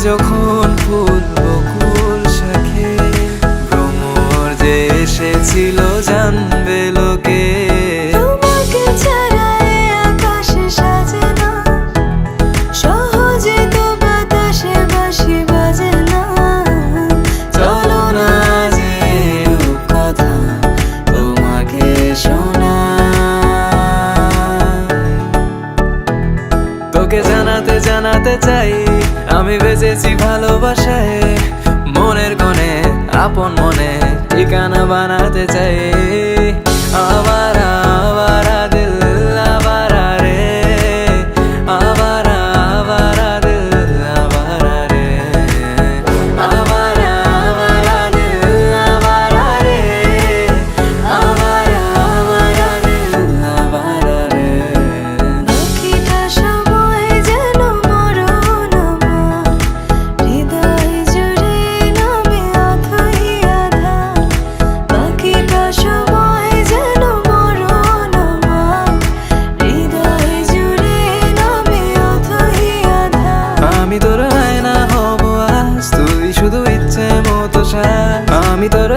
যখন ফুল বকুল শাখে ভ্রমর যে এসেছিল জানবে লোকে। তোমাকে ছাড়া এ আকাশ সাজে না, সহজে তো বাতাসে বাঁশি বাজে না। চলো না যে কথা তোমাকে তোকে জানাতে জানাতে চাই আমি বেঁচেছি ভালোবাসায়। মনের কোণে আপন মনে ঠিকানা বানাতে চাই। আবারা আবারা দিল আবারা রে, আবারা আবারা দিল আবারা রে, আবারা আবারা দিল আবারা রে, আবারা আবারা দিল আবারা রে। বাকিটা সময় যেন মরণ আমার, হৃদয় জুড়ে নামে অথই আধার। বাকিটা সময় যেন মরণ আমার, হৃদয় জুড়ে নামে অথই আধার। আমি তোর আয়না হব আজ, তুই শুধু ইচ্ছে মতো সাজ। আমি তোর